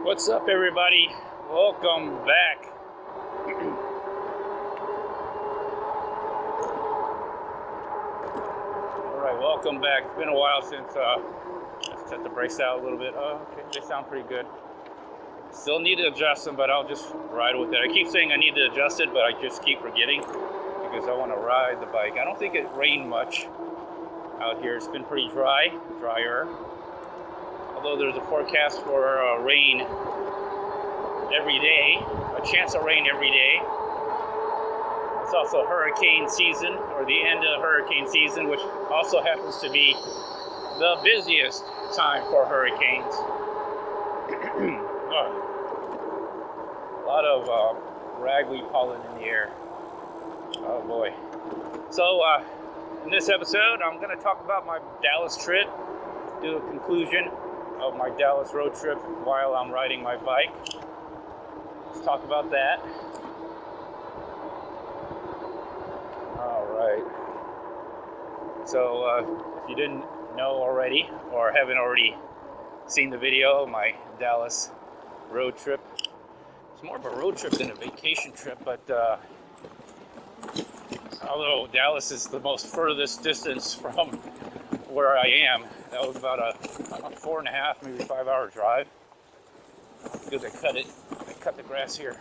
What's up, everybody? Welcome back. Alright, welcome back. It's been a while since let's set the brakes out a little bit. Oh, okay, they sound pretty good. Still need to adjust them, but I'll just ride with it. I keep saying I need to adjust it, but I just keep forgetting because I want to ride the bike. I don't think it rained much out here. It's been pretty drier. Although there's a forecast for rain every day, a chance of rain every day. It's also hurricane season, or the end of hurricane season, which also happens to be the busiest time for hurricanes. A lot of ragweed pollen in the air. Oh boy. So in this episode, I'm going to talk about my Dallas trip, do a conclusion of my Dallas road trip while I'm riding my bike. Let's talk about that. Alright. So if you didn't know already, or haven't already seen the video of my Dallas road trip, it's more of a road trip than a vacation trip, but although Dallas is the most furthest distance from where I am, that was about a 4.5, maybe 5 hour drive. Because I cut the grass here.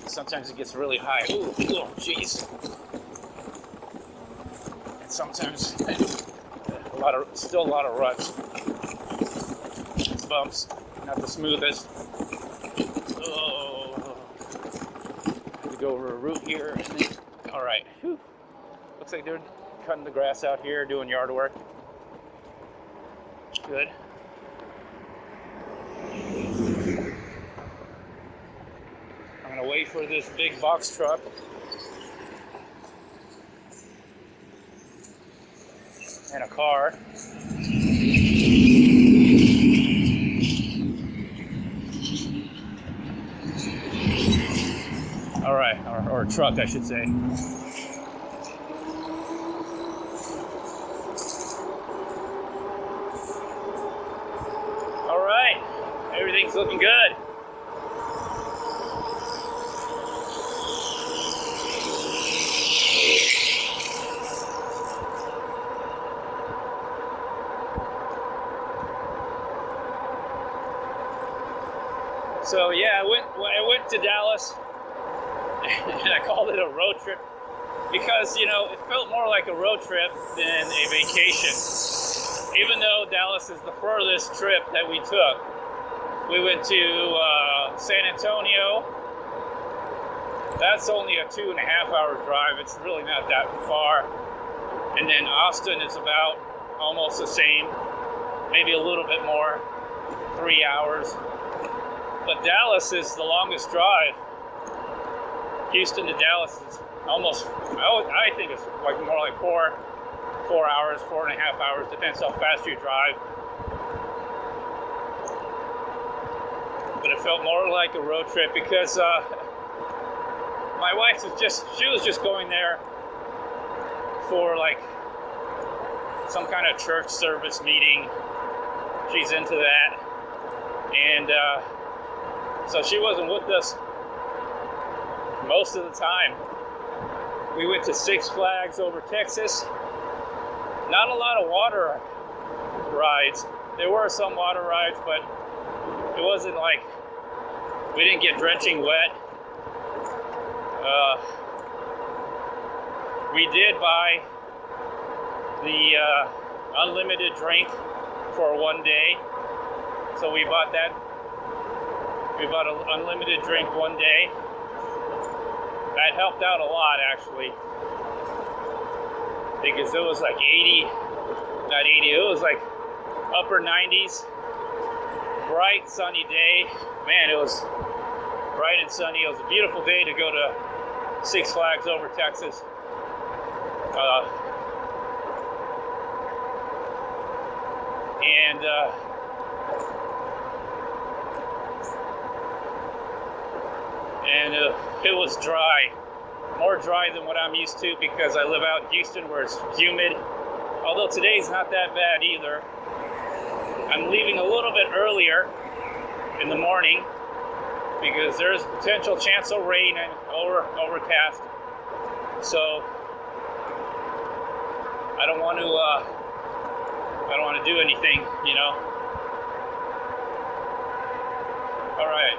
Sometimes it gets really high. Ooh, jeez. And sometimes still a lot of ruts, bumps, not the smoothest. Oh, have to go over a route here. All right. Whew. Looks like they're cutting the grass out here, doing yard work. Good. I'm gonna wait for this big box truck. And a car. All right, or a truck, I should say. All right, everything's looking good. So yeah, I went to Dallas, and I called it a road trip because, you know, it felt more like a road trip than a vacation. Even though Dallas is the furthest trip that we took. We went to San Antonio. That's only a 2.5 hour drive. It's really not that far. And then Austin is about almost the same, maybe a little bit more, 3 hours. But Dallas is the longest drive. Houston to Dallas is almost, I think it's like more like 4 hours, 4.5 hours, depends how fast you drive. But it felt more like a road trip because my wife was just going there for like some kind of church service meeting. She's into that. And so she wasn't with us most of the time. We went to Six Flags over Texas. Not a lot of water rides. There were some water rides, but it wasn't like, we didn't get drenching wet. We did buy the unlimited drink for one day. So we bought that. We bought an unlimited drink one day. That helped out a lot, actually. Because it was like 80, not 80, it was like upper 90s. Bright, sunny day. Man, it was bright and sunny. It was a beautiful day to go to Six Flags over Texas. And it was dry. More dry than what I'm used to because I live out in Houston where it's humid. Although today's not that bad either. I'm leaving a little bit earlier in the morning because there's potential chance of rain and overcast. So I don't want to do anything, you know. All right,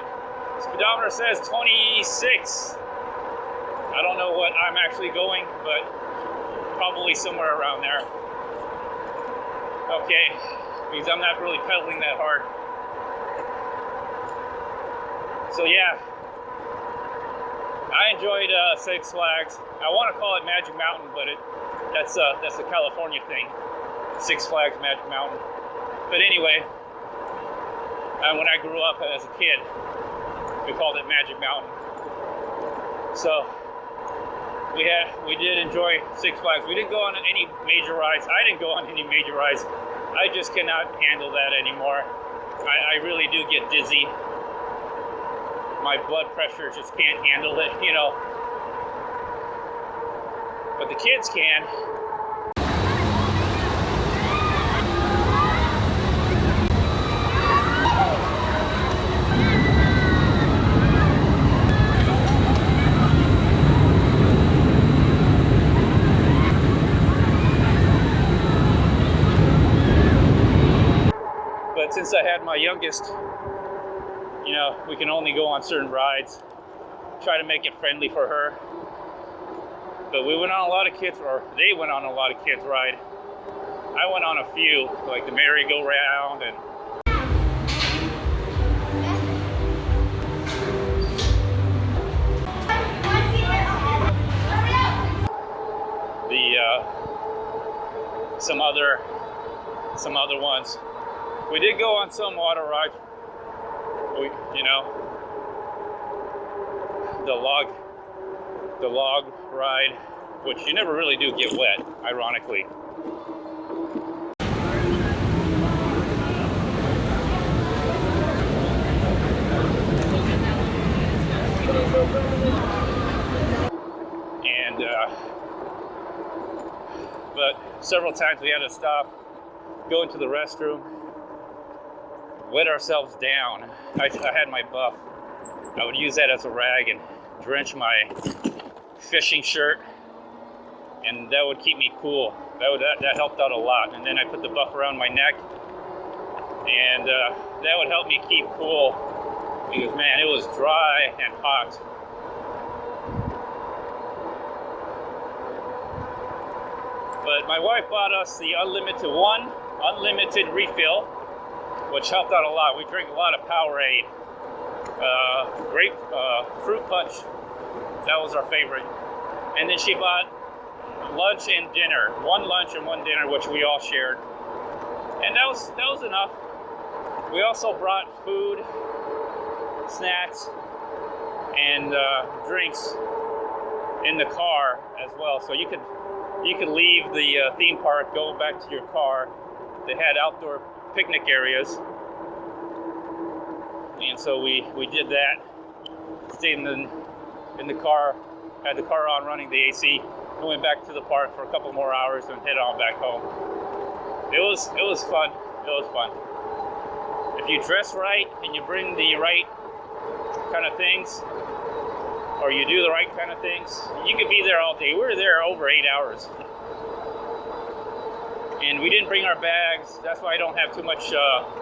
speedometer says 26. I don't know what I'm actually going, but probably somewhere around there. Okay, because I'm not really pedaling that hard. So yeah, I enjoyed Six Flags. I want to call it Magic Mountain, but that's a California thing. Six Flags Magic Mountain. But anyway, when I grew up as a kid, we called it Magic Mountain. So we did enjoy Six Flags. We didn't go on any major rides. I didn't go on any major rides. I just cannot handle that anymore. I really do get dizzy. My blood pressure just can't handle it, you know. But the kids can. But since I had my youngest, you know, we can only go on certain rides. Try to make it friendly for her. But we went on a lot of kids, or they went on a lot of kids' ride. I went on a few, like the merry-go-round and some other ones. We did go on some water rides. You know, the log ride, which you never really do get wet, ironically. And but several times we had to stop, go into the restroom, wet ourselves down. I had my buff. I would use that as a rag and drench my fishing shirt, and that would keep me cool. That helped out a lot. And then I put the buff around my neck, and that would help me keep cool because, man, it was dry and hot. But my wife bought us the unlimited refill, which helped out a lot. We drink a lot of Powerade. Grape fruit punch, that was our favorite. And then she bought lunch and dinner, one lunch and one dinner, which we all shared. And that was enough. We also brought food, snacks, and drinks in the car as well. So you could leave the theme park, go back to your car. They had outdoor picnic areas. And so we did that, stayed in the car, had the car on running the AC, and went back to the park for a couple more hours and head on back home. It was fun. It was fun. If you dress right and you bring the right kind of things, or you do the right kind of things, you could be there all day. We were there over 8 hours. And we didn't bring our bags. That's why I don't have too much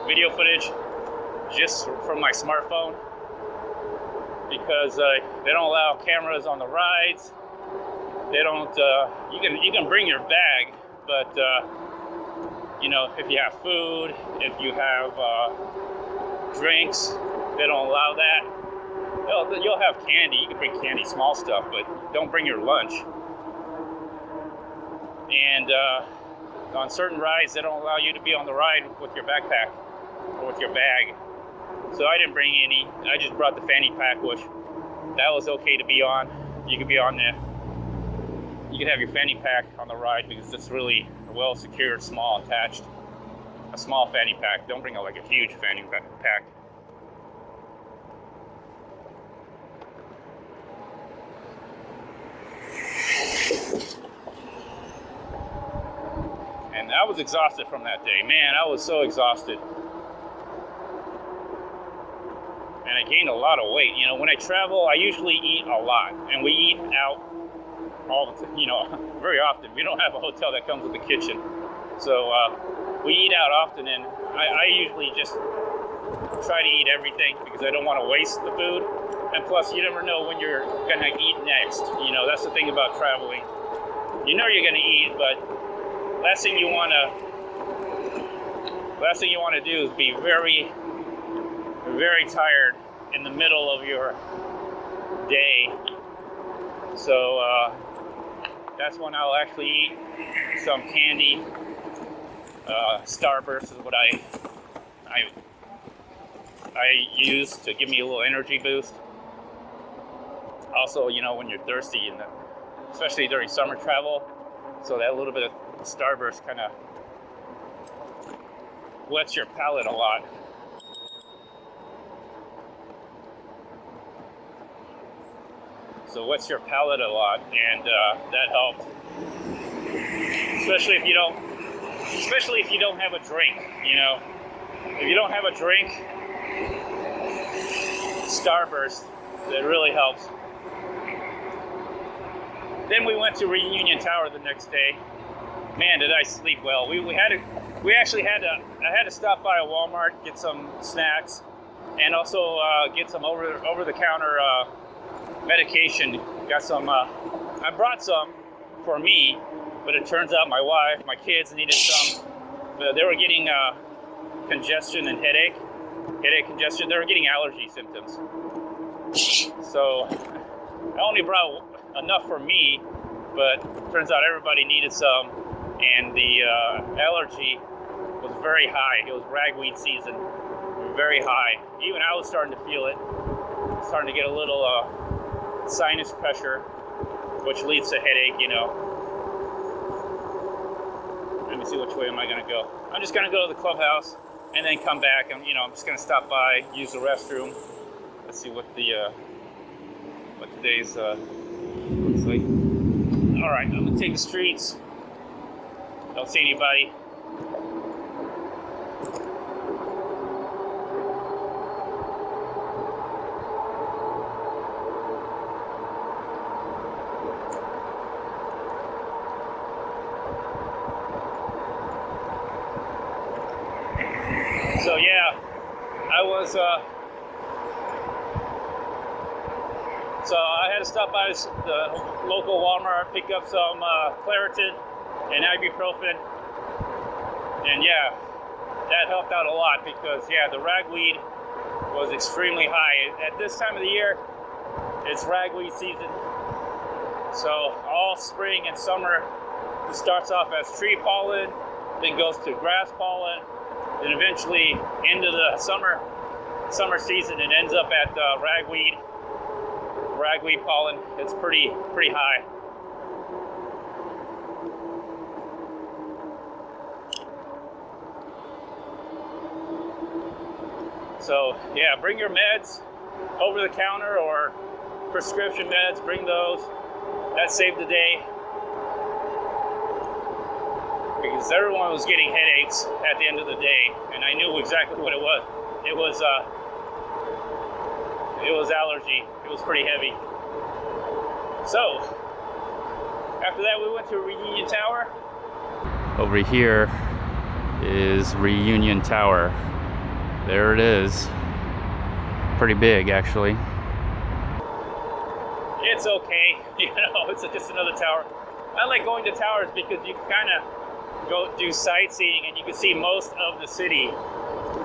video footage just from my smartphone, because they don't allow cameras on the rides. They don't. You can bring your bag, but you know, if you have food, if you have drinks, they don't allow that. You'll have candy. You can bring candy, small stuff, but don't bring your lunch. And on certain rides, they don't allow you to be on the ride with your backpack or with your bag. So I didn't bring any. I just brought the fanny pack, which that was okay to be on. You could be on there. You could have your fanny pack on the ride because it's really well secured, small, attached. A small fanny pack. Don't bring like a huge fanny pack. And I was exhausted from that day. Man, I was so exhausted. and I gained a lot of weight. You know, when I travel, I usually eat a lot, and we eat out all the, very often. We don't have a hotel that comes with a kitchen, so we eat out often, and I usually just try to eat everything because I don't want to waste the food. And plus, you never know when you're gonna eat next. You know, that's the thing about traveling. You know you're gonna eat, but last thing you wanna do is be very, very tired in the middle of your day. So that's when I'll actually eat some candy. Starburst is what I use to give me a little energy boost. Also, you know, when you're thirsty, and especially during summer travel, so that little bit of Starburst kind of wets your palate a lot. So wets your palate a lot, and that helped. Especially if you don't have a drink, you know. If you don't have a drink, Starburst, that really helps. Then we went to Reunion Tower the next day. Man, did I sleep well. I had to stop by a Walmart, get some snacks, and also get some over-the-counter medication. Got some, I brought some for me, but it turns out my wife, my kids needed some. They were getting congestion and headache congestion. They were getting allergy symptoms. So I only brought enough for me, but turns out everybody needed some, and the allergy was very high. It was ragweed season, very high. Even I was starting to feel it, starting to get a little sinus pressure, which leads to headache, you know. Let me see, which way am I gonna go? I'm just gonna go to the clubhouse and then come back. I'm just gonna stop by, use the restroom. Let's see what today's looks like. All right, I'm gonna take the streets. Don't see anybody. So yeah, I was. So I had to stop by the local Walmart, pick up some Claritin and ibuprofen, and yeah, that helped out a lot because yeah, the ragweed was extremely high. At this time of the year, it's ragweed season. So all spring and summer, it starts off as tree pollen, then goes to grass pollen, then eventually into the summer season, it ends up at ragweed pollen. It's pretty high. So yeah, bring your meds, over the counter or prescription meds, bring those. That saved the day. Because everyone was getting headaches at the end of the day, and I knew exactly what it was. It was allergy. It was pretty heavy. So after that, we went to Reunion Tower. Over here is Reunion Tower. There it is. Pretty big, actually. It's okay, it's just another tower. I like going to towers because you can kind of go do sightseeing and you can see most of the city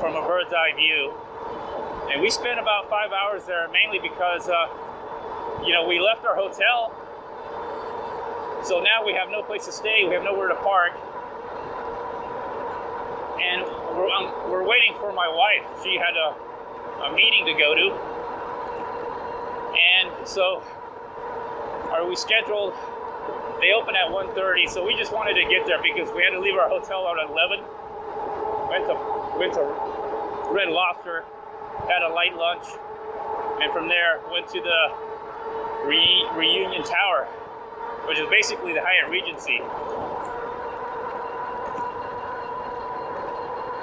from a bird's eye view. And we spent about 5 hours there, mainly because we left our hotel, so now we have no place to stay, we have nowhere to park, and we're waiting for my wife. She had a meeting to go to, and so we scheduled. They open at 1:30, so we just wanted to get there because we had to leave our hotel at 11. Went to Red Lobster, had a light lunch, and from there went to the Reunion Tower, which is basically the Hyatt Regency.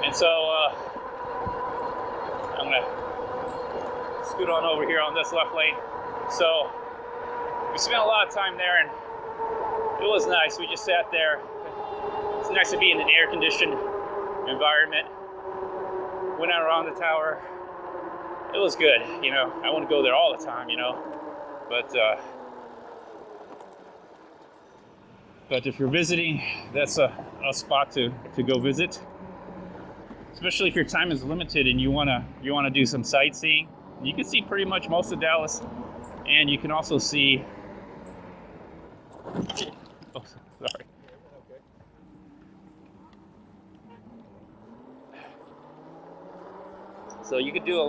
And so I'm gonna scoot on over here on this left lane. So we spent a lot of time there, and it was nice. We just sat there. It's nice to be in an air-conditioned environment. Went out around the tower. It was good, you know. I wouldn't go there all the time, you know. But if you're visiting, that's a spot to go visit. Especially if your time is limited and you wanna do some sightseeing. You can see pretty much most of Dallas, and you can also see. Oh, sorry. So you could do a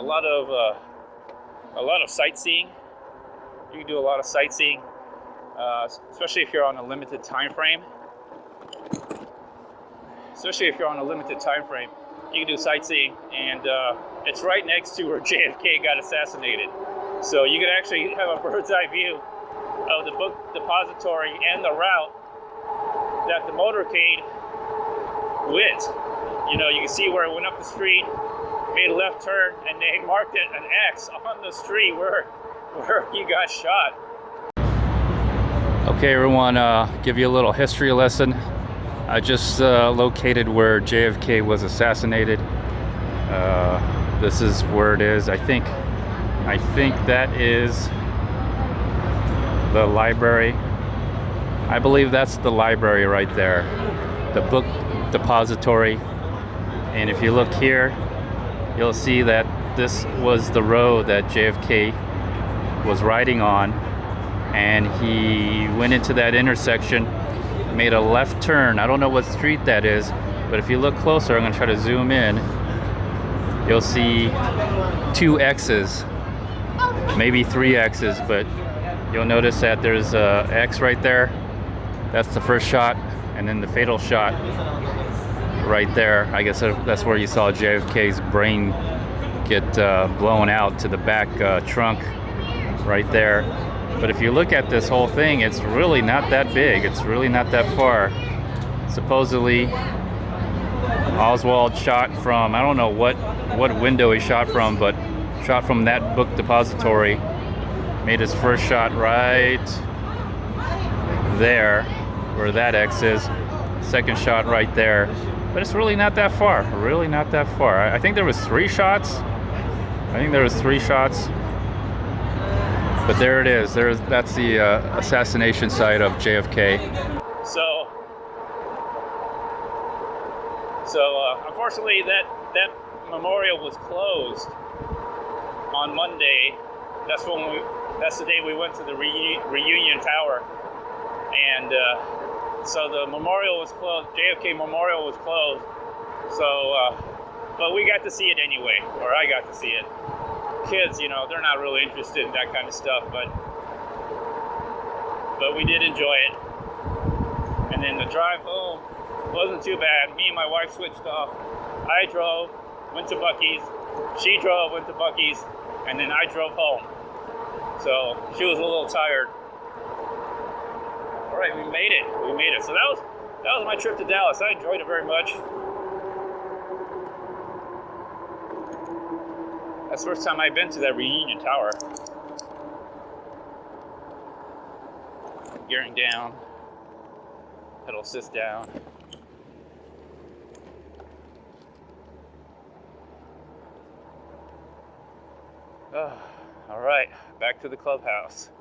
lot of sightseeing. You can do a lot of sightseeing, especially if you're on a limited time frame. You can do sightseeing, and it's right next to where JFK got assassinated. So you could actually have a bird's eye view of the book depository and the route that the motorcade went. You know, you can see where it went up the street, made a left turn, and they marked it an X on the street where he got shot. Okay, everyone, give you a little history lesson. I just located where JFK was assassinated. This is where it is. I think that is the library. I believe that's the library right there, the book depository. And if you look here, you'll see that this was the road that JFK was riding on, and he went into that intersection, made a left turn. I don't know what street that is, but if you look closer, I'm going to try to zoom in. You'll see 2 X's, maybe 3 X's, but you'll notice that there's a X right there. That's the first shot, and then the fatal shot right there. I guess that's where you saw JFK's brain get blown out to the back trunk right there. But if you look at this whole thing, it's really not that big. It's really not that far. Supposedly, Oswald shot from, I don't know what window he shot from, but shot from that book depository. Made his first shot right there, where that X is. Second shot right there. But it's really not that far. Really not that far. I think there was 3 shots. But there it is. That's the assassination site of JFK. So unfortunately, that memorial was closed on Monday. That's the day we went to the reunion tower, and so the memorial was closed. JFK Memorial was closed. So, but we got to see it anyway, or I got to see it. Kids, you know, they're not really interested in that kind of stuff, but we did enjoy it. And then the drive home wasn't too bad. Me and my wife switched off. I drove, went to Buc-ee's. She drove, went to Buc-ee's, and then I drove home. So she was a little tired. All right, we made it. So that was my trip to Dallas. I enjoyed it very much. That's the first time I've been to that reunion tower. Gearing down, pedal assist down. Oh, all right, back to the clubhouse.